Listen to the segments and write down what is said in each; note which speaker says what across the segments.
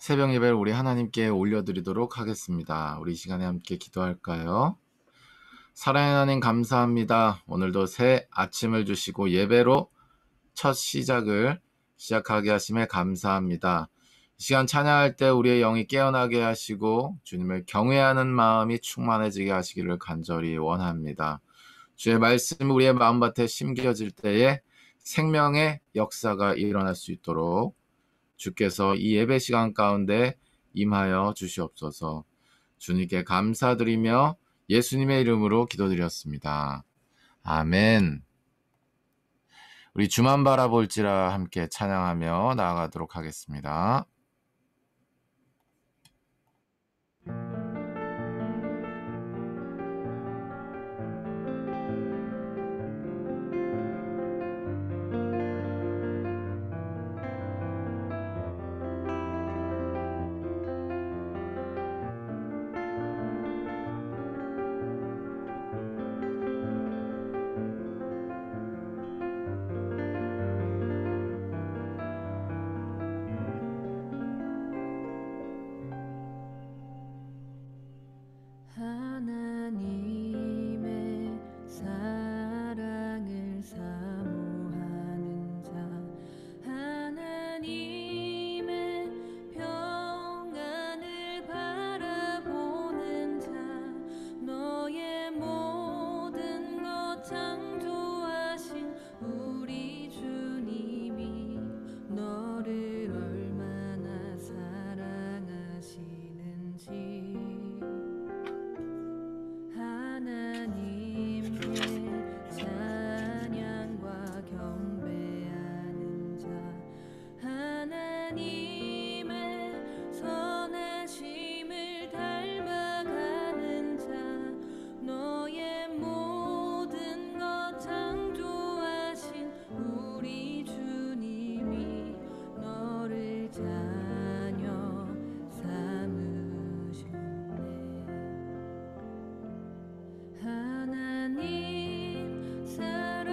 Speaker 1: 새벽 예배를 우리 하나님께 올려드리도록 하겠습니다. 우리 이 시간에 함께 기도할까요? 사랑의 하나님 감사합니다. 오늘도 새 아침을 주시고 예배로 첫 시작을 시작하게 하심에 감사합니다. 이 시간 찬양할 때 우리의 영이 깨어나게 하시고 주님을 경외하는 마음이 충만해지게 하시기를 간절히 원합니다. 주의 말씀이 우리의 마음밭에 심겨질 때에 생명의 역사가 일어날 수 있도록 주께서 이 예배 시간 가운데 임하여 주시옵소서. 주님께 감사드리며 예수님의 이름으로 기도드렸습니다. 아멘. 우리 주만 바라볼지라 함께 찬양하며 나아가도록 하겠습니다.
Speaker 2: 하나님의 사랑을 사모하는 자, 하나님의 평안을 바라보는 자, 너의 모든 것 창조하신 우리 주님이 너를 얼마나 사랑하시는지 하나님께 찬양과 경배하는 자, 하나님의 선하심을 닮아가는 자, 너의 모든 것 창조하신 우리 주님이 너를 자녀 삼으셨네. 하나님 사랑의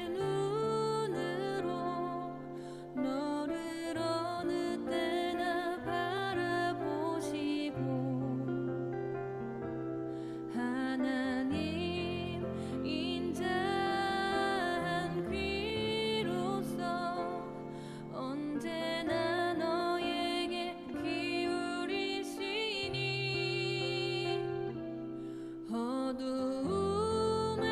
Speaker 2: 눈으로 너를 어느 때나 바라보시고 하나님 인자한 귀로서 언제나 너에게 기울이시니 어두움에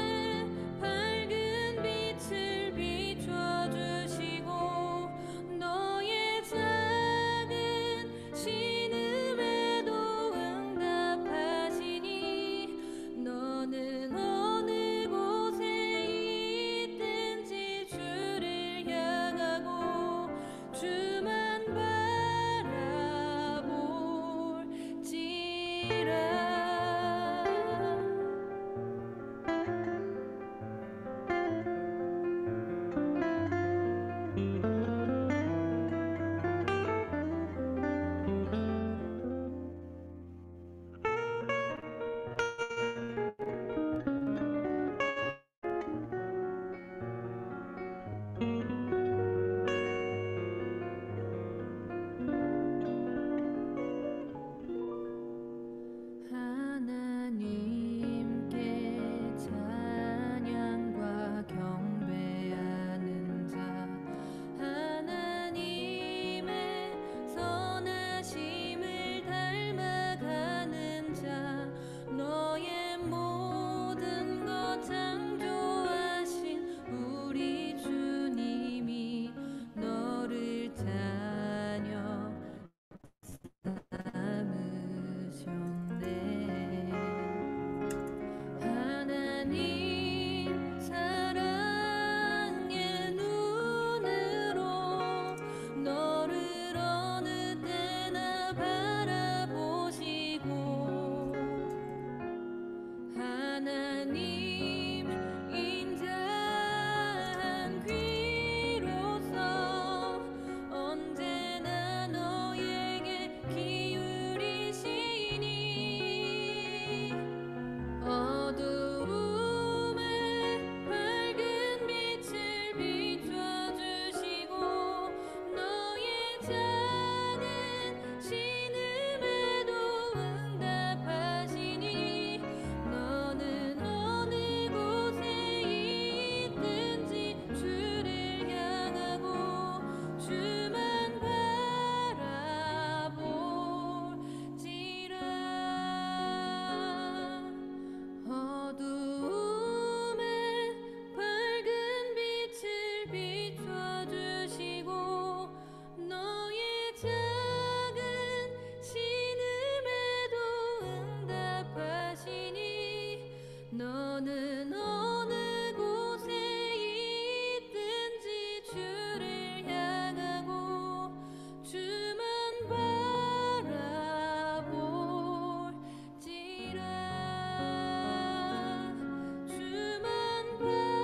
Speaker 2: 밝은 빛을 비춰주시고 너의 작은 신음에도 응답하시니 너는 어느 곳에 있든지 주를 향하고 주만 바라볼지라. 작은 신음에도 응답하시니 너는 어느 곳에 있든지 주를 향하고 주만 바라볼지라 주만 바라볼지라.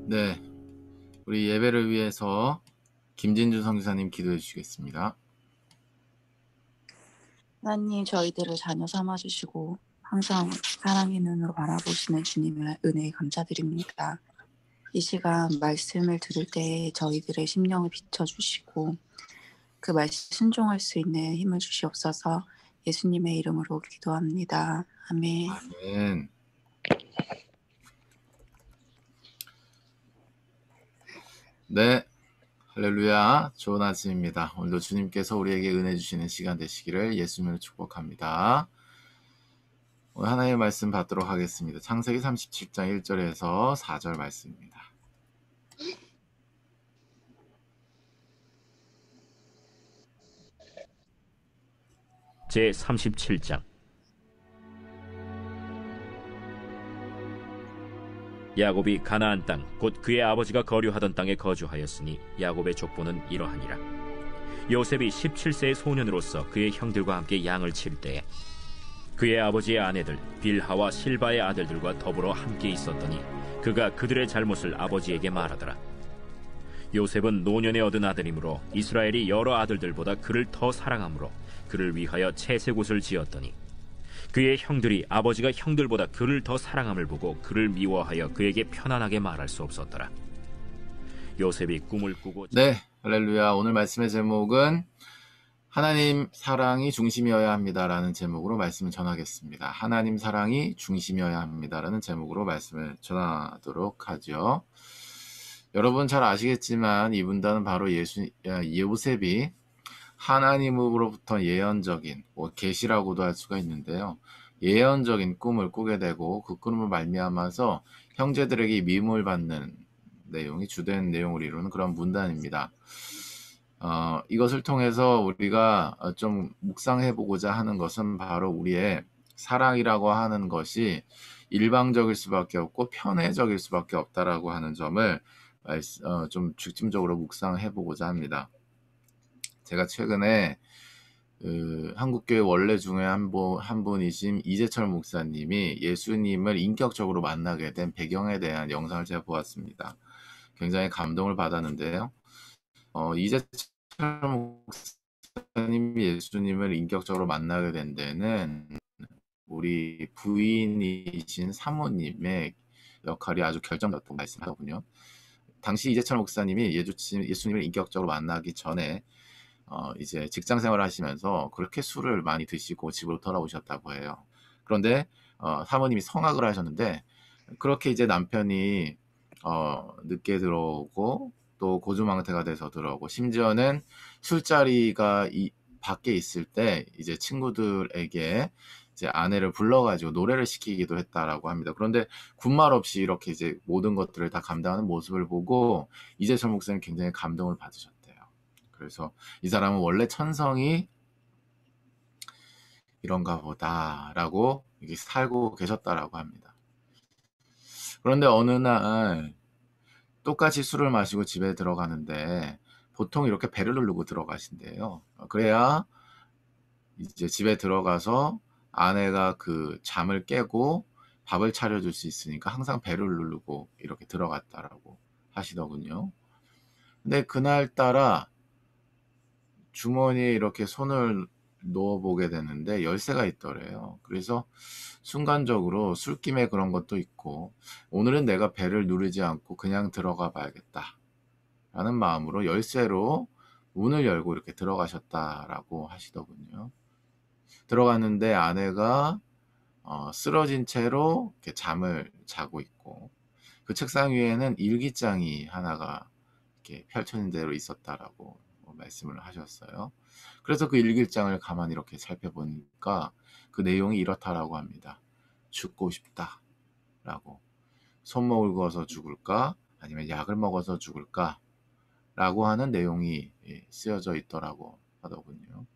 Speaker 1: 네, 우리 예배를 위해서 김진주 선교사님 기도해 주시겠습니다.
Speaker 3: 하나님, 저희들을 자녀 삼아주시고 항상 사랑의 눈으로 바라보시는 주님의 은혜에 감사드립니다. 이 시간 말씀을 들을 때 저희들의 심령을 비춰주시고 그 말씀 순종할 수 있는 힘을 주시옵소서. 예수님의 이름으로 기도합니다. 아멘.
Speaker 1: 아멘. 네, 할렐루야. 좋은 아침입니다. 오늘도 주님께서 우리에게 은혜 주시는 시간 되시기를 예수님으로 축복합니다. 오늘 하나님의 말씀 받도록 하겠습니다. 창세기 37장 1절에서 4절 말씀입니다.
Speaker 4: 제 37장. 야곱이 가나안 땅 곧 그의 아버지가 거류하던 땅에 거주하였으니 야곱의 족보는 이러하니라. 요셉이 17세의 소년으로서 그의 형들과 함께 양을 칠 때에 그의 아버지의 아내들 빌하와 실바의 아들들과 더불어 함께 있었더니 그가 그들의 잘못을 아버지에게 말하더라. 요셉은 노년에 얻은 아들이므로 이스라엘이 여러 아들들보다 그를 더 사랑하므로 그를 위하여 채색 옷을 지었더니 그의 형들이 아버지가 형들보다 그를 더 사랑함을 보고 그를 미워하여 그에게 편안하게 말할 수 없었더라. 요셉이 꿈을 꾸고
Speaker 1: 네, 할렐루야. 오늘 말씀의 제목은 하나님 사랑이 중심이어야 합니다라는 제목으로 말씀을 전하겠습니다. 하나님 사랑이 중심이어야 합니다라는 제목으로 말씀을 전하도록 하죠. 여러분 잘 아시겠지만 이 문단은 바로 요셉이 하나님으로부터 예언적인 계시라고도 할 수가 있는데요. 예언적인 꿈을 꾸게 되고 그 꿈을 말미암아서 형제들에게 미움을 받는 내용이 주된 내용을 이루는 그런 문단입니다. 이것을 통해서 우리가 좀 묵상해보고자 하는 것은 바로 우리의 사랑이라고 하는 것이 일방적일 수밖에 없고 편애적일 수밖에 없다라고 하는 점을 좀 중심적으로 묵상해보고자 합니다. 제가 최근에 한국교회 원래 중에 한 분이신 이재철 목사님이 예수님을 인격적으로 만나게 된 배경에 대한 영상을 제가 보았습니다. 굉장히 감동을 받았는데요. 이재철 목사님이 예수님을 인격적으로 만나게 된 데는 우리 부인이신 사모님의 역할이 아주 결정적이라고 말씀하더군요. 당시 이재철 목사님이 예수님을 인격적으로 만나기 전에 이제 직장 생활을 하시면서 그렇게 술을 많이 드시고 집으로 돌아오셨다고 해요. 그런데 사모님이 성악을 하셨는데 그렇게 이제 남편이 늦게 들어오고 또 고주망태가 돼서 들어오고 심지어는 술자리가 밖에 있을 때 이제 친구들에게 이제 아내를 불러가지고 노래를 시키기도 했다라고 합니다. 그런데 군말 없이 이렇게 이제 모든 것들을 다 감당하는 모습을 보고 이재철 목사님 굉장히 감동을 받으셨대요. 그래서 이 사람은 원래 천성이 이런가 보다라고 이렇게 살고 계셨다라고 합니다. 그런데 어느 날 똑같이 술을 마시고 집에 들어가는데 보통 이렇게 배를 누르고 들어가신대요. 그래야 이제 집에 들어가서 아내가 그 잠을 깨고 밥을 차려줄 수 있으니까 항상 배를 누르고 이렇게 들어갔다라고 하시더군요. 근데 그날따라 주머니에 이렇게 손을 넣어보게 되는데 열쇠가 있더래요. 그래서 순간적으로 술김에 그런 것도 있고 오늘은 내가 배를 누르지 않고 그냥 들어가 봐야겠다 라는 마음으로 열쇠로 문을 열고 이렇게 들어가셨다라고 하시더군요. 들어갔는데 아내가 쓰러진 채로 이렇게 잠을 자고 있고 그 책상 위에는 일기장이 하나가 이렇게 펼쳐진 대로 있었다라고 말씀을 하셨어요. 그래서 그 일기장을 가만히 이렇게 살펴보니까 그 내용이 이렇다라고 합니다. 죽고 싶다라고. 손목을 그어서 죽을까? 아니면 약을 먹어서 죽을까? 라고 하는 내용이 쓰여져 있더라고 하더군요.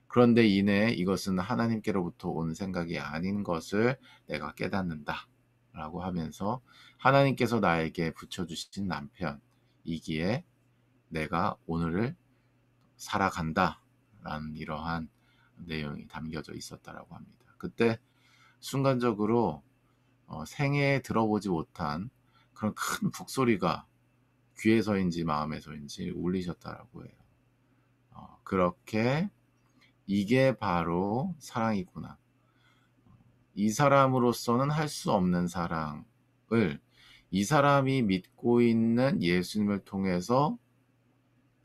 Speaker 1: 그런데 이내 이것은 하나님께로부터 온 생각이 아닌 것을 내가 깨닫는다 라고 하면서 하나님께서 나에게 붙여주신 남편이기에 내가 오늘을 살아간다 라는 이러한 내용이 담겨져 있었다라고 합니다. 그때 순간적으로 생애에 들어보지 못한 그런 큰 북소리가 귀에서인지 마음에서인지 울리셨다라고 해요. 그렇게 이게 바로 사랑이구나. 이 사람으로서는 할 수 없는 사랑을 이 사람이 믿고 있는 예수님을 통해서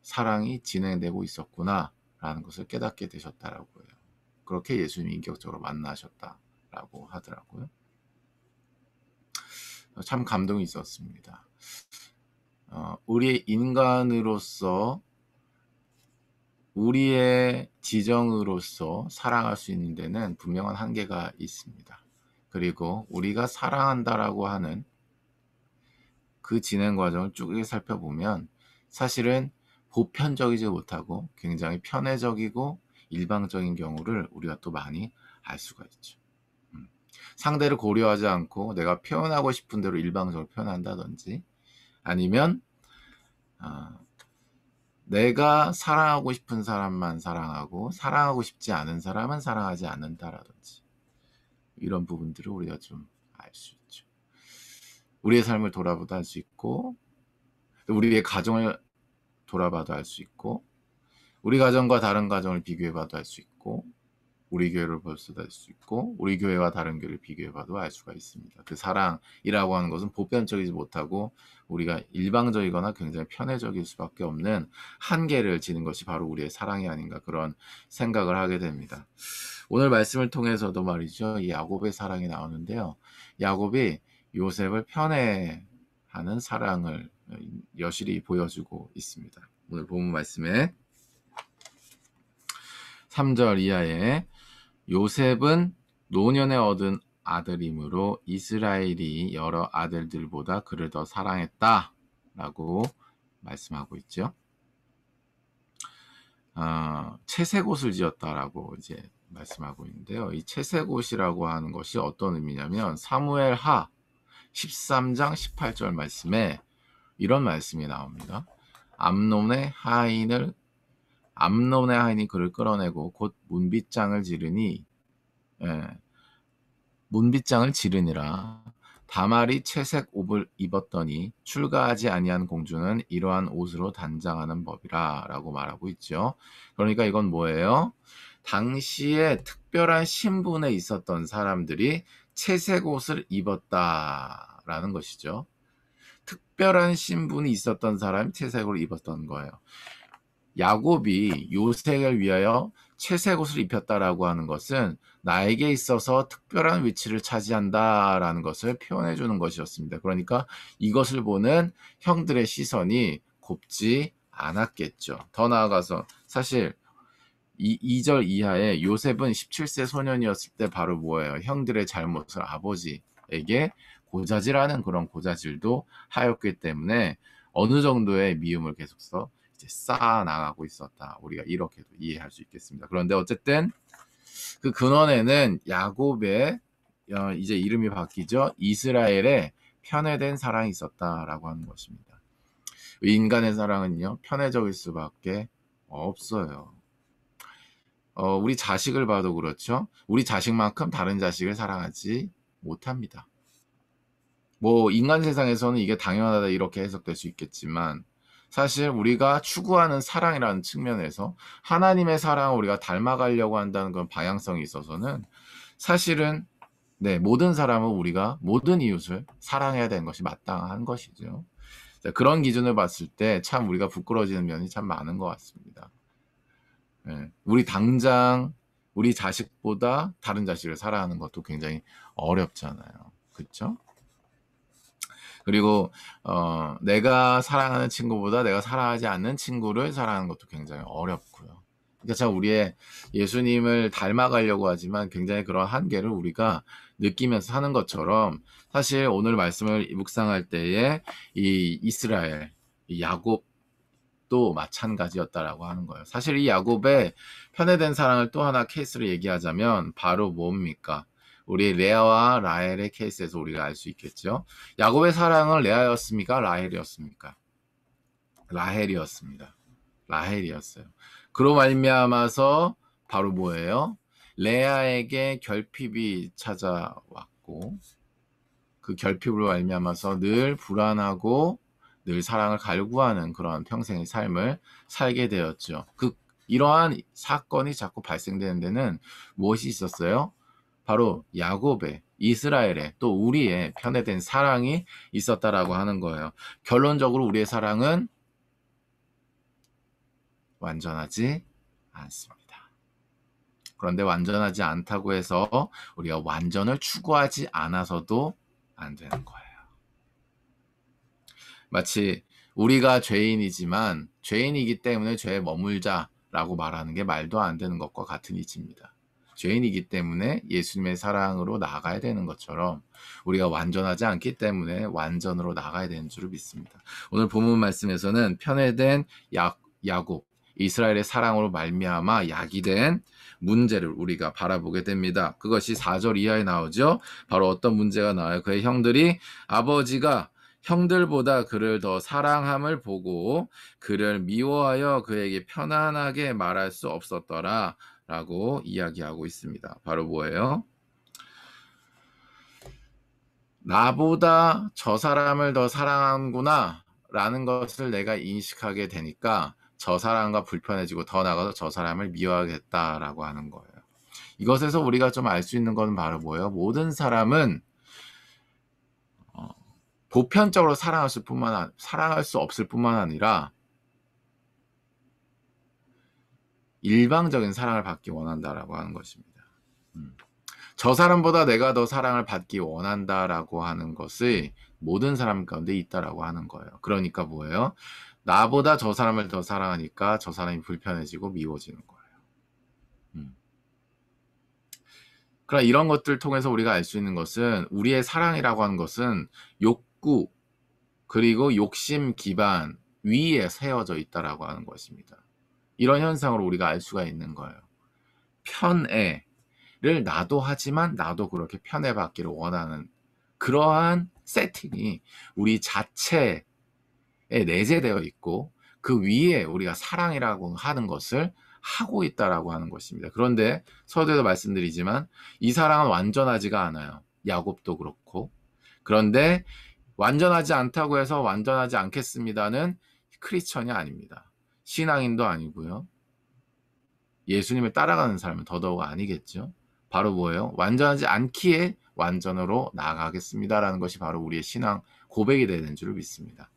Speaker 1: 사랑이 진행되고 있었구나 라는 것을 깨닫게 되셨다라고 해요. 그렇게 예수님이 인격적으로 만나셨다라고 하더라고요. 참 감동이 있었습니다. 우리 인간으로서 우리의 지정으로서 사랑할 수 있는 데는 분명한 한계가 있습니다. 그리고 우리가 사랑한다라고 하는 그 진행 과정을 쭉 살펴보면 사실은 보편적이지 못하고 굉장히 편애적이고 일방적인 경우를 우리가 또 많이 알 수가 있죠. 상대를 고려하지 않고 내가 표현하고 싶은 대로 일방적으로 표현한다든지 아니면 내가 사랑하고 싶은 사람만 사랑하고 사랑하고 싶지 않은 사람은 사랑하지 않는다라든지 이런 부분들을 우리가 좀 알 수 있죠. 우리의 삶을 돌아봐도 알 수 있고 우리의 가정을 돌아봐도 알 수 있고 우리 가정과 다른 가정을 비교해봐도 알 수 있고 우리 교회를 볼 수도 알 수 있고 우리 교회와 다른 교회를 비교해봐도 알 수가 있습니다. 그 사랑이라고 하는 것은 보편적이지 못하고 우리가 일방적이거나 굉장히 편애적일 수밖에 없는 한계를 지닌 것이 바로 우리의 사랑이 아닌가 그런 생각을 하게 됩니다. 오늘 말씀을 통해서도 말이죠. 이 야곱의 사랑이 나오는데요. 야곱이 요셉을 편애하는 사랑을 여실히 보여주고 있습니다. 오늘 본문 말씀에 3절 이하에 요셉은 노년에 얻은 아들이므로 이스라엘이 여러 아들들보다 그를 더 사랑했다 라고 말씀하고 있죠. 채색옷을 지었다라고 이제 말씀하고 있는데요. 이 채색옷이라고 하는 것이 어떤 의미냐면 사무엘하 13장 18절 말씀에 이런 말씀이 나옵니다. 암논의 하인이 그를 끌어내고 곧 문빗장을 지르니라. 다말이 채색 옷을 입었더니 출가하지 아니한 공주는 이러한 옷으로 단장하는 법이라 라고 말하고 있죠. 그러니까 이건 뭐예요? 당시에 특별한 신분에 있었던 사람들이 채색 옷을 입었다라는 것이죠. 특별한 신분이 있었던 사람이 채색 옷을 입었던 거예요. 야곱이 요셉을 위하여 채색 옷을 입혔다라고 하는 것은 나에게 있어서 특별한 위치를 차지한다라는 것을 표현해 주는 것이었습니다. 그러니까 이것을 보는 형들의 시선이 곱지 않았겠죠. 더 나아가서 사실 2절 이하에 요셉은 17세 소년이었을 때 바로 뭐예요? 형들의 잘못을 아버지에게 고자질하는 그런 고자질도 하였기 때문에 어느 정도의 미움을 계속해서 이제 쌓아나가고 있었다. 우리가 이렇게도 이해할 수 있겠습니다. 그런데 어쨌든 그 근원에는 야곱의 이제 이름이 바뀌죠. 이스라엘의 편애된 사랑이 있었다라고 하는 것입니다. 인간의 사랑은요 편애적일 수밖에 없어요. 우리 자식을 봐도 그렇죠. 우리 자식만큼 다른 자식을 사랑하지 못합니다. 뭐 인간 세상에서는 이게 당연하다 이렇게 해석될 수 있겠지만 사실 우리가 추구하는 사랑이라는 측면에서 하나님의 사랑을 우리가 닮아가려고 한다는 그런 방향성이 있어서는 사실은 모든 사람은 우리가 모든 이웃을 사랑해야 되는 것이 마땅한 것이죠. 그런 기준을 봤을 때 참 우리가 부끄러워지는 면이 참 많은 것 같습니다. 예, 우리 당장 우리 자식보다 다른 자식을 사랑하는 것도 굉장히 어렵잖아요. 그렇죠? 그리고 내가 사랑하는 친구보다 내가 사랑하지 않는 친구를 사랑하는 것도 굉장히 어렵고요. 그러니까 참 우리의 예수님을 닮아가려고 하지만 굉장히 그런 한계를 우리가 느끼면서 사는 것처럼 사실 오늘 말씀을 묵상할 때에 이 이스라엘, 이 야곱도 마찬가지였다라고 하는 거예요. 사실 이 야곱의 편애된 사랑을 또 하나 케이스로 얘기하자면 바로 뭡니까? 우리 레아와 라헬의 케이스에서 우리가 알 수 있겠죠. 야곱의 사랑은 레아였습니까? 라헬이었습니까? 라헬이었습니다. 라헬이었어요. 그로 말미암아서 바로 뭐예요? 레아에게 결핍이 찾아왔고 그 결핍으로 말미암아서 늘 불안하고 늘 사랑을 갈구하는 그런 평생의 삶을 살게 되었죠. 이러한 사건이 자꾸 발생되는 데는 무엇이 있었어요? 바로 야곱의, 이스라엘의, 또 우리의 편애된 사랑이 있었다라고 하는 거예요. 결론적으로 우리의 사랑은 완전하지 않습니다. 그런데 완전하지 않다고 해서 우리가 완전을 추구하지 않아서도 안 되는 거예요. 마치 우리가 죄인이지만 죄인이기 때문에 죄에 머물자라고 말하는 게 말도 안 되는 것과 같은 이치입니다. 죄인이기 때문에 예수님의 사랑으로 나아가야 되는 것처럼 우리가 완전하지 않기 때문에 완전으로 나아가야 되는 줄을 믿습니다. 오늘 본문 말씀에서는 편애된 야곱, 이스라엘의 사랑으로 말미암아 야기된 문제를 우리가 바라보게 됩니다. 그것이 4절 이하에 나오죠. 바로 어떤 문제가 나와요? 그의 형들이 아버지가 형들보다 그를 더 사랑함을 보고 그를 미워하여 그에게 편안하게 말할 수 없었더라 라고 이야기하고 있습니다. 바로 뭐예요? 나보다 저 사람을 더 사랑하는구나 라는 것을 내가 인식하게 되니까 저 사람과 불편해지고 더 나아가서 저 사람을 미워하겠다라고 하는 거예요. 이것에서 우리가 좀 알 수 있는 것은 바로 뭐예요? 모든 사람은 보편적으로 사랑할 수 없을 뿐만 아니라 일방적인 사랑을 받기 원한다라고 하는 것입니다. 저 사람보다 내가 더 사랑을 받기 원한다라고 하는 것이 모든 사람 가운데 있다라고 하는 거예요. 그러니까 뭐예요? 나보다 저 사람을 더 사랑하니까 저 사람이 불편해지고 미워지는 거예요. 그러나 이런 것들을 통해서 우리가 알 수 있는 것은 우리의 사랑이라고 하는 것은 욕구 그리고 욕심 기반 위에 세워져 있다라고 하는 것입니다. 이런 현상으로 우리가 알 수가 있는 거예요. 편애를 나도 하지만 나도 그렇게 편애받기를 원하는 그러한 세팅이 우리 자체에 내재되어 있고 그 위에 우리가 사랑이라고 하는 것을 하고 있다라고 하는 것입니다. 그런데 서두에도 말씀드리지만 이 사랑은 완전하지가 않아요. 야곱도 그렇고. 그런데 완전하지 않다고 해서 완전하지 않겠습니다는 크리스천이 아닙니다. 신앙인도 아니고요. 예수님을 따라가는 사람은 더더욱 아니겠죠. 바로 뭐예요? 완전하지 않기에 완전으로 나아가겠습니다라는 것이 바로 우리의 신앙 고백이 되는 줄을 믿습니다.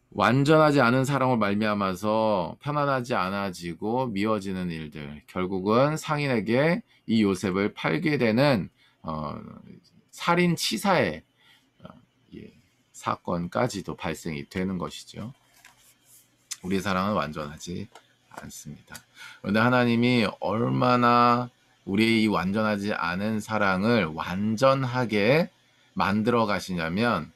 Speaker 1: 완전하지 않은 사랑을 말미암아서 편안하지 않아지고 미워지는 일들, 결국은 상인에게 이 요셉을 팔게 되는 살인 치사의 사건까지도 발생이 되는 것이죠. 우리의 사랑은 완전하지 않습니다. 그런데 하나님이 얼마나 우리의 이 완전하지 않은 사랑을 완전하게 만들어 가시냐면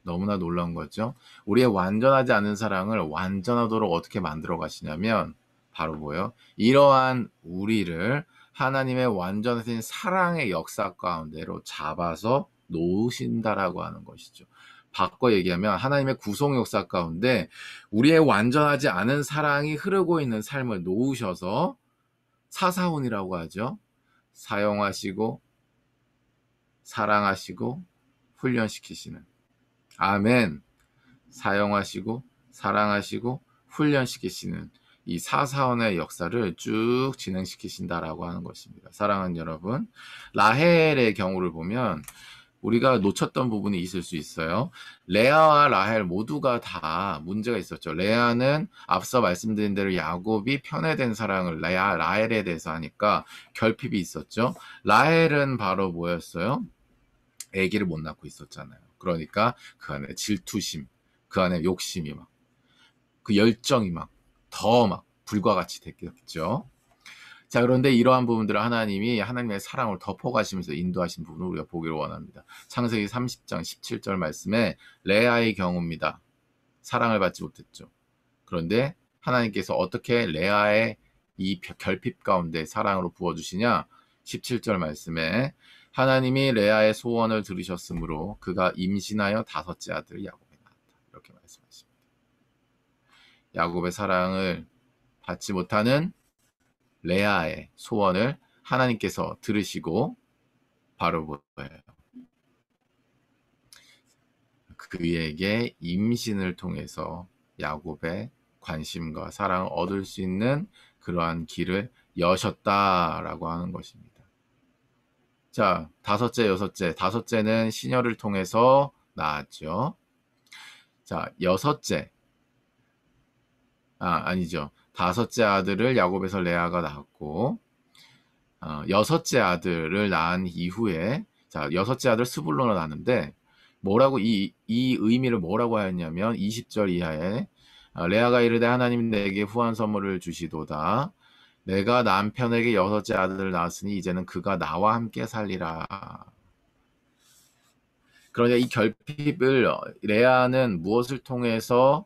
Speaker 1: 너무나 놀라운 거죠. 우리의 완전하지 않은 사랑을 완전하도록 어떻게 만들어 가시냐면 바로 뭐예요? 이러한 우리를 하나님의 완전하신 사랑의 역사 가운데로 잡아서 놓으신다라고 하는 것이죠. 바꿔 얘기하면 하나님의 구속 역사 가운데 우리의 완전하지 않은 사랑이 흐르고 있는 삶을 놓으셔서 사사혼이라고 하죠. 사용하시고 사랑하시고 훈련시키시는 아멘. 사용하시고 사랑하시고 훈련시키시는 이 사사원의 역사를 쭉 진행시키신다라고 하는 것입니다. 사랑하는 여러분, 라헬의 경우를 보면 우리가 놓쳤던 부분이 있을 수 있어요. 레아와 라헬 모두가 다 문제가 있었죠. 레아는 앞서 말씀드린 대로 야곱이 편애된 사랑을 라헬에 대해서 하니까 결핍이 있었죠. 라헬은 바로 뭐였어요? 아기를 못 낳고 있었잖아요. 그러니까 그 안에 질투심, 그 안에 욕심이 막, 그 열정이 막, 더 막 불과 같이 됐겠죠. 자, 그런데 이러한 부분들을 하나님이 하나님의 사랑을 덮어가시면서 인도하신 부분을 우리가 보기를 원합니다. 창세기 30장 17절 말씀에 레아의 경우입니다. 사랑을 받지 못했죠. 그런데 하나님께서 어떻게 레아의 이 결핍 가운데 사랑으로 부어주시냐? 17절 말씀에 하나님이 레아의 소원을 들으셨으므로 그가 임신하여 5째 아들을 야곱에 낳았다. 이렇게 말씀하십니다. 야곱의 사랑을 받지 못하는 레아의 소원을 하나님께서 들으시고 바로 뭐예요? 그에게 임신을 통해서 야곱의 관심과 사랑을 얻을 수 있는 그러한 길을 여셨다라고 하는 것입니다. 자, 5째, 6째. 5째는 시녀를 통해서 낳았죠. 자, 6째. 아니죠. 5째 아들을 야곱에서 레아가 낳았고, 6째 아들을 낳은 이후에, 자, 6째 아들 스불론을 낳았는데, 뭐라고, 이 의미를 뭐라고 하였냐면, 20절 이하에, 레아가 이르되 하나님 내게 후한 선물을 주시도다. 내가 남편에게 6째 아들을 낳았으니 이제는 그가 나와 함께 살리라. 그러니까 이 결핍을 레아는 무엇을 통해서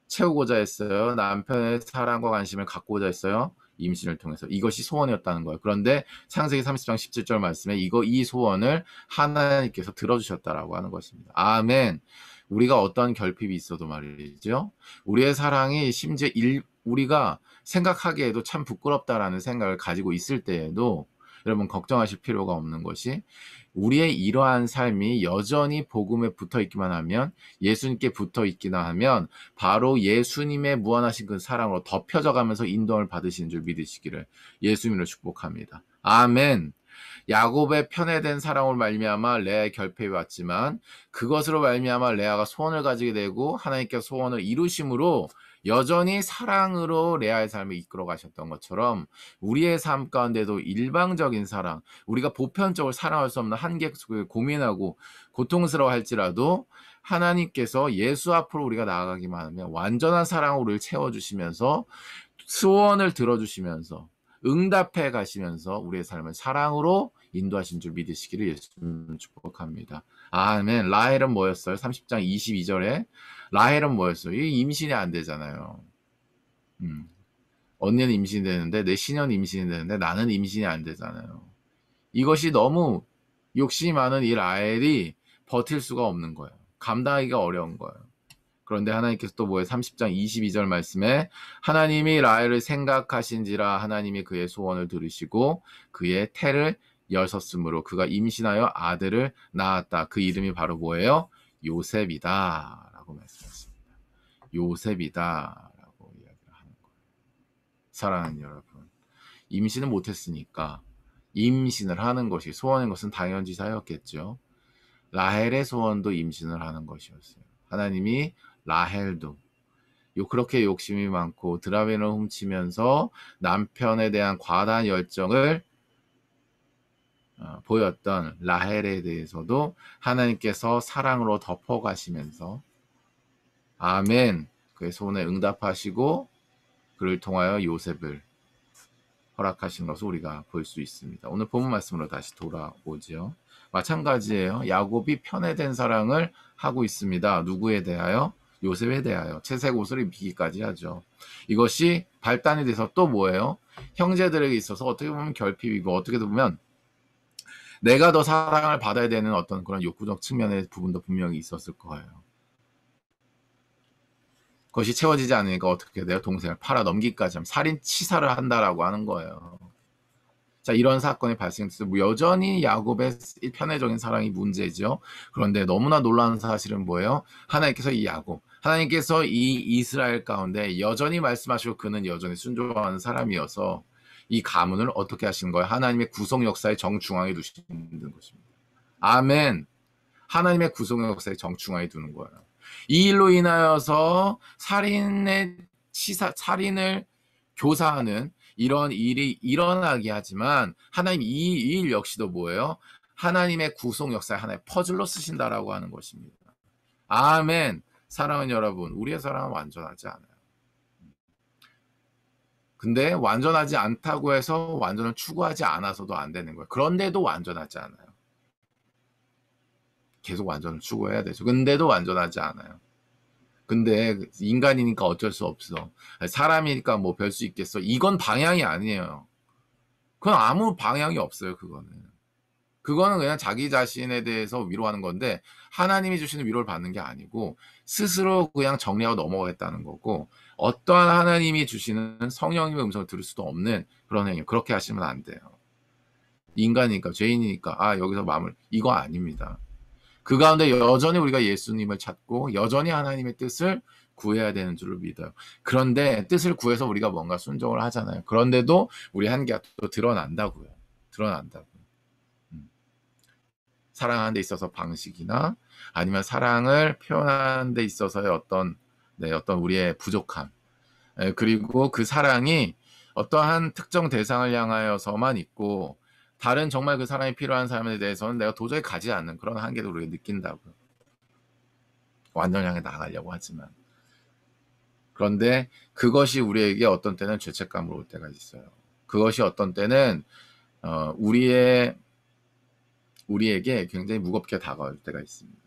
Speaker 1: 채우고자 했어요? 남편의 사랑과 관심을 갖고자 했어요? 임신을 통해서. 이것이 소원이었다는 거예요. 그런데 창세기 30장 17절 말씀에 이 소원을 하나님께서 들어주셨다라고 하는 것입니다. 아멘. 우리가 어떤 결핍이 있어도 말이죠. 우리의 사랑이 심지어 우리가 생각하기에도 참 부끄럽다라는 생각을 가지고 있을 때에도 여러분 걱정하실 필요가 없는 것이 우리의 이러한 삶이 여전히 복음에 붙어 있기만 하면 예수님께 붙어 있기만 하면 바로 예수님의 무한하신 그 사랑으로 덮여져 가면서 인도를 받으시는 줄 믿으시기를 예수님으로 축복합니다. 아멘. 야곱의 편애된 사랑으로 말미암아 레아의 결핍이 왔지만 그것으로 말미암아 레아가 소원을 가지게 되고 하나님께서 소원을 이루심으로 여전히 사랑으로 레아의 삶을 이끌어 가셨던 것처럼 우리의 삶 가운데도 일방적인 사랑, 우리가 보편적으로 사랑할 수 없는 한계 속에 고민하고 고통스러워 할지라도 하나님께서 예수 앞으로 우리가 나아가기만 하면 완전한 사랑으로 우리를 채워주시면서 소원을 들어주시면서 응답해 가시면서 우리의 삶을 사랑으로 인도하신 줄 믿으시기를 예수님 축복합니다. 아멘. 라헬은 뭐였어요? 30장 22절에 라헬은 뭐였어요? 이 임신이 안 되잖아요. 언니는 임신이 되는데 내 시녀는 임신이 되는데 나는 임신이 안 되잖아요. 이것이 너무 욕심이 많은 이 라헬이 버틸 수가 없는 거예요. 감당하기가 어려운 거예요. 그런데 하나님께서 또 뭐예요? 30장 22절 말씀에 하나님이 라헬을 생각하신지라 하나님이 그의 소원을 들으시고 그의 태를 여셨으므로 그가 임신하여 아들을 낳았다. 그 이름이 바로 뭐예요? 요셉이다 라고 말씀하십니다. 요셉이다 라고 이야기를 하는 거예요. 사랑하는 여러분, 임신을 못했으니까 임신을 하는 것이 소원인 것은 당연지사였겠죠. 라헬의 소원도 임신을 하는 것이었어요. 하나님이 라헬도 그렇게 욕심이 많고 드라벤을 훔치면서 남편에 대한 과다한 열정을 보였던 라헬에 대해서도 하나님께서 사랑으로 덮어가시면서 아멘 그의 소원에 응답하시고 그를 통하여 요셉을 허락하신 것을 우리가 볼 수 있습니다. 오늘 본문 말씀으로 다시 돌아오죠. 마찬가지예요. 야곱이 편애된 사랑을 하고 있습니다. 누구에 대하여? 요셉에 대하여. 채색 옷을 입히기까지 하죠. 이것이 발단이 돼서 또 뭐예요? 형제들에게 있어서 어떻게 보면 결핍이고 어떻게 보면 내가 더 사랑을 받아야 되는 어떤 그런 욕구적 측면의 부분도 분명히 있었을 거예요. 그것이 채워지지 않으니까 어떻게 돼요? 동생을 팔아 넘기기까지 하면 살인 치사를 한다라고 하는 거예요. 자, 이런 사건이 발생했어요. 여전히 야곱의 편애적인 사랑이 문제죠. 그런데 너무나 놀라운 사실은 뭐예요? 하나님께서 이 야곱, 하나님께서 이 이스라엘 가운데 여전히 말씀하시고 그는 여전히 순종하는 사람이어서 이 가문을 어떻게 하시는 거예요? 하나님의 구속 역사의 정중앙에 두시는 것입니다. 아멘. 하나님의 구속 역사에 정중하게 두는 거예요. 이 일로 인하여서 살인을 교사하는 이런 일이 일어나게 하지만 하나님 이 일 역시도 뭐예요? 하나님의 구속 역사의 하나의 퍼즐로 쓰신다라고 하는 것입니다. 아멘. 사랑하는 여러분, 우리의 사랑은 완전하지 않아요. 근데 완전하지 않다고 해서 완전을 추구하지 않아서도 안 되는 거예요. 그런데도 완전하지 않아요. 계속 완전을 추구해야 되죠. 근데도 완전하지 않아요. 근데 인간이니까 어쩔 수 없어. 사람이니까 뭐 별 수 있겠어. 이건 방향이 아니에요. 그건 아무 방향이 없어요. 그거는 그냥 자기 자신에 대해서 위로하는 건데 하나님이 주시는 위로를 받는 게 아니고 스스로 그냥 정리하고 넘어가겠다는 거고 어떠한 하나님이 주시는 성령님의 음성을 들을 수도 없는 그런 행위. 그렇게 하시면 안 돼요. 인간이니까 죄인이니까 여기서 마음을 이거 아닙니다. 그 가운데 여전히 우리가 예수님을 찾고 여전히 하나님의 뜻을 구해야 되는 줄을 믿어요. 그런데 뜻을 구해서 우리가 뭔가 순종을 하잖아요. 그런데도 우리 한계가 또 드러난다고요. 사랑하는 데 있어서 방식이나 아니면 사랑을 표현하는 데 있어서의 어떤 우리의 부족함, 그리고 그 사랑이 어떠한 특정 대상을 향하여서만 있고 다른 정말 그 사랑이 필요한 사람에 대해서는 내가 도저히 가지 않는 그런 한계도 우리가 느낀다고요. 완전 향해 나가려고 하지만. 그런데 그것이 우리에게 어떤 때는 죄책감으로 올 때가 있어요. 그것이 어떤 때는 우리에게 굉장히 무겁게 다가올 때가 있습니다.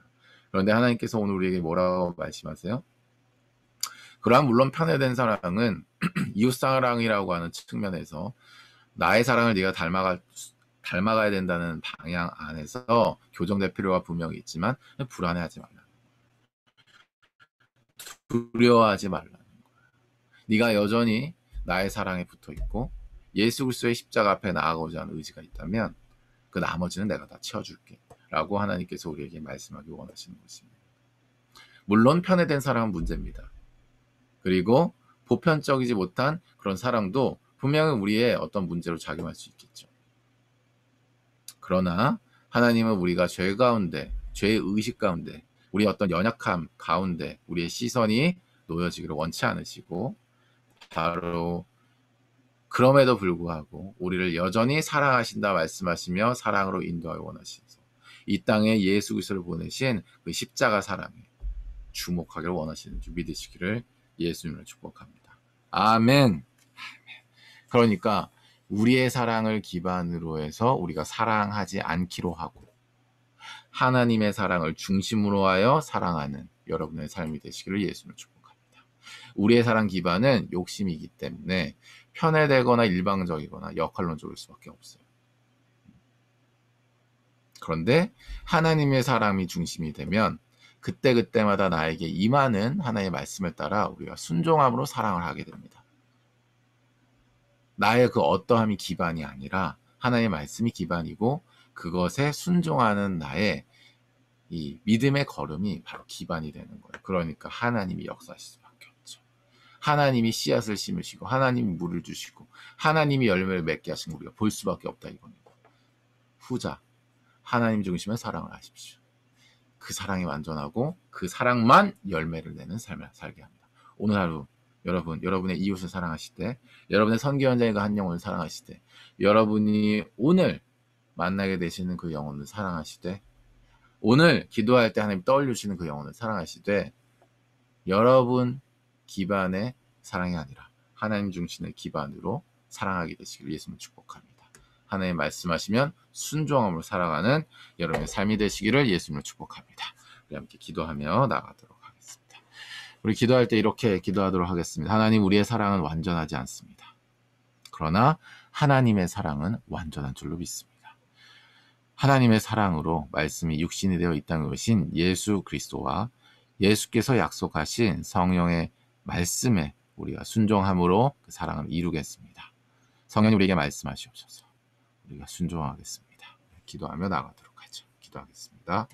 Speaker 1: 그런데 하나님께서 오늘 우리에게 뭐라고 말씀하세요? 그러한 물론 편애된 사랑은 이웃사랑이라고 하는 측면에서 나의 사랑을 네가 닮아가야 된다는 방향 안에서 교정될 필요가 분명히 있지만 불안해하지 말라. 두려워하지 말라. 네가 여전히 나의 사랑에 붙어있고 예수 그리스도의 십자가 앞에 나아가고자 하는 의지가 있다면 그 나머지는 내가 다 채워줄게 라고 하나님께서 우리에게 말씀하기 원하시는 것입니다. 물론 편애된 사랑은 문제입니다. 그리고 보편적이지 못한 그런 사랑도 분명히 우리의 어떤 문제로 작용할 수 있겠죠. 그러나 하나님은 우리가 죄 가운데, 죄의 의식 가운데, 우리의 어떤 연약함 가운데 우리의 시선이 놓여지기를 원치 않으시고 바로 그럼에도 불구하고 우리를 여전히 사랑하신다 말씀하시며 사랑으로 인도하여 원하시면서 이 땅에 예수 그리스도를 보내신 그 십자가 사랑에 주목하기를 원하시는 줄 믿으시기를 예수님을 축복합니다. 아멘. 그러니까 우리의 사랑을 기반으로 해서 우리가 사랑하지 않기로 하고 하나님의 사랑을 중심으로 하여 사랑하는 여러분의 삶이 되시기를 예수님을 축복합니다. 우리의 사랑 기반은 욕심이기 때문에 편애되거나 일방적이거나 역할론적일 수밖에 없어요. 그런데 하나님의 사랑이 중심이 되면 그때그때마다 나에게 임하는 하나님의 말씀을 따라 우리가 순종함으로 사랑을 하게 됩니다. 나의 그 어떠함이 기반이 아니라 하나님의 말씀이 기반이고 그것에 순종하는 나의 이 믿음의 걸음이 바로 기반이 되는 거예요. 그러니까 하나님이 역사하실 수밖에 없죠. 하나님이 씨앗을 심으시고 하나님이 물을 주시고 하나님이 열매를 맺게 하신 우리가 볼 수밖에 없다 이겁니다. 후자, 하나님 중심의 사랑을 하십시오. 그 사랑이 완전하고 그 사랑만 열매를 내는 삶을 살게 합니다. 오늘 하루 여러분의 이웃을 사랑하실 때, 여러분의 선교 현장의 한 영혼을 사랑하실 때, 여러분이 오늘 만나게 되시는 그 영혼을 사랑하실 때, 오늘 기도할 때 하나님 떠올리시는 그 영혼을 사랑하실 때, 여러분 기반의 사랑이 아니라 하나님 중심의 기반으로 사랑하게 되시기를 예수님을 축복합니다. 하나님 말씀하시면 순종함으로 살아가는 여러분의 삶이 되시기를 예수님을 축복합니다. 우리 함께 기도하며 나가도록 하겠습니다. 우리 기도할 때 이렇게 기도하도록 하겠습니다. 하나님, 우리의 사랑은 완전하지 않습니다. 그러나 하나님의 사랑은 완전한 줄로 믿습니다. 하나님의 사랑으로 말씀이 육신이 되어 이 땅에 오신 예수 그리스도와 예수께서 약속하신 성령의 말씀에 우리가 순종함으로 그 사랑을 이루겠습니다. 성령님 우리에게 말씀하시옵소서. 우리가 순종하겠습니다. 기도하며 나가도록 하죠. 기도하겠습니다.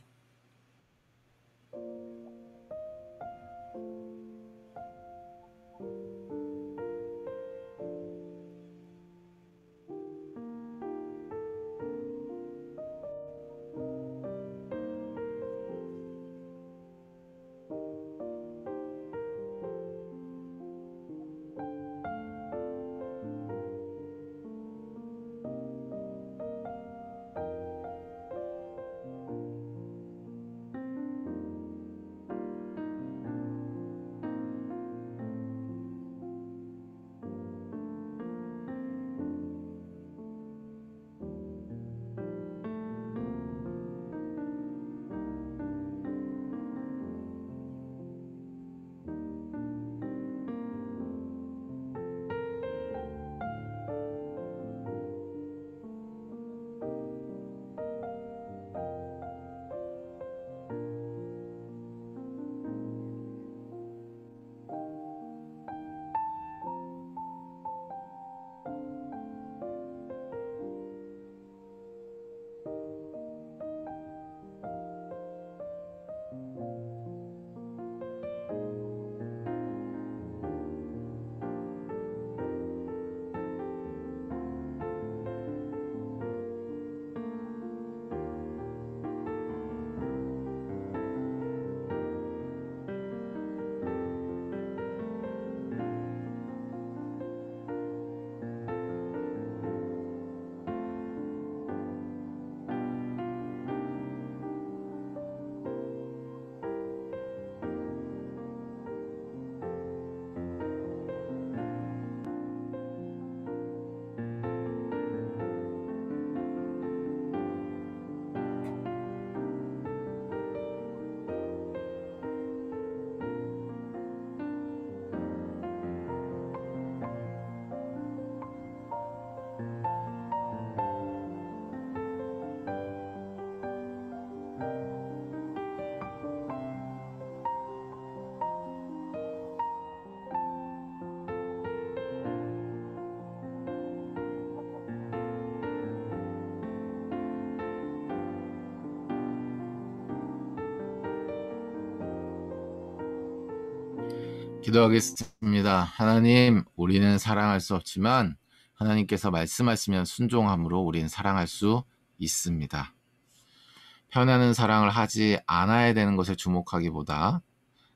Speaker 1: 기도하겠습니다. 하나님, 우리는 사랑할 수 없지만 하나님께서 말씀하시면 순종함으로 우리는 사랑할 수 있습니다. 편애하는 사랑을 하지 않아야 되는 것에 주목하기보다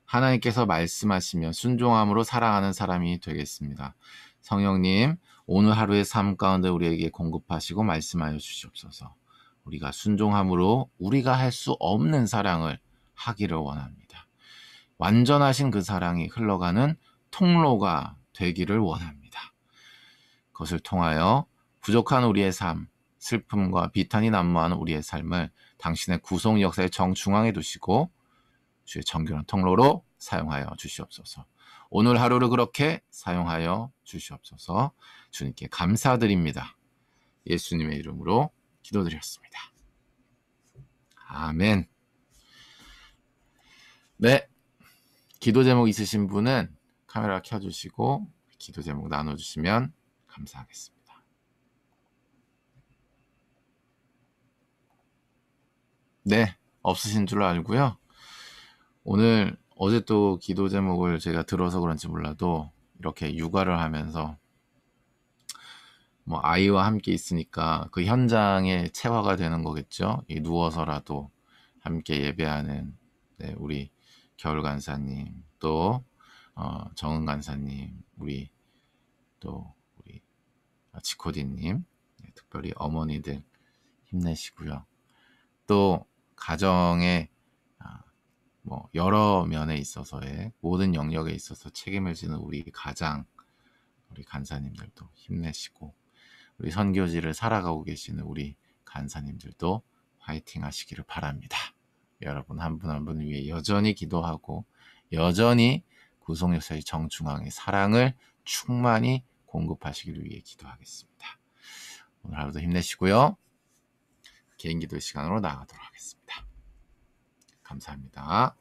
Speaker 1: 하나님께서 말씀하시면 순종함으로 사랑하는 사람이 되겠습니다. 성령님, 오늘 하루의 삶 가운데 우리에게 공급하시고 말씀하여 주시옵소서. 우리가 순종함으로 우리가 할 수 없는 사랑을 하기를 원합니다. 완전하신 그 사랑이 흘러가는 통로가 되기를 원합니다. 그것을 통하여 부족한 우리의 삶, 슬픔과 비탄이 난무하는 우리의 삶을 당신의 구속 역사의 정중앙에 두시고 주의 정결한 통로로 사용하여 주시옵소서. 오늘 하루를 그렇게 사용하여 주시옵소서. 주님께 감사드립니다. 예수님의 이름으로 기도드렸습니다. 아멘. 네, 기도 제목 있으신 분은 카메라 켜주시고 기도 제목 나눠주시면 감사하겠습니다. 네, 없으신 줄 알고요. 오늘 어제 또 기도 제목을 제가 들어서 그런지 몰라도 이렇게 육아를 하면서 뭐 아이와 함께 있으니까 그 현장에 체화가 되는 거겠죠. 누워서라도 함께 예배하는 우리 겨울 간사님, 또 정은 간사님, 우리 지코디님, 특별히 어머니들 힘내시고요. 또 가정에 뭐 여러 면에 있어서의 모든 영역에 있어서 책임을 지는 우리 가장, 우리 간사님들도 힘내시고, 우리 선교지를 살아가고 계시는 우리 간사님들도 화이팅 하시기를 바랍니다. 여러분 한 분 한 분 위해 여전히 기도하고 여전히 구속역사의 정중앙의 사랑을 충만히 공급하시기를 위해 기도하겠습니다. 오늘 하루도 힘내시고요. 개인 기도 시간으로 나가도록 하겠습니다. 감사합니다.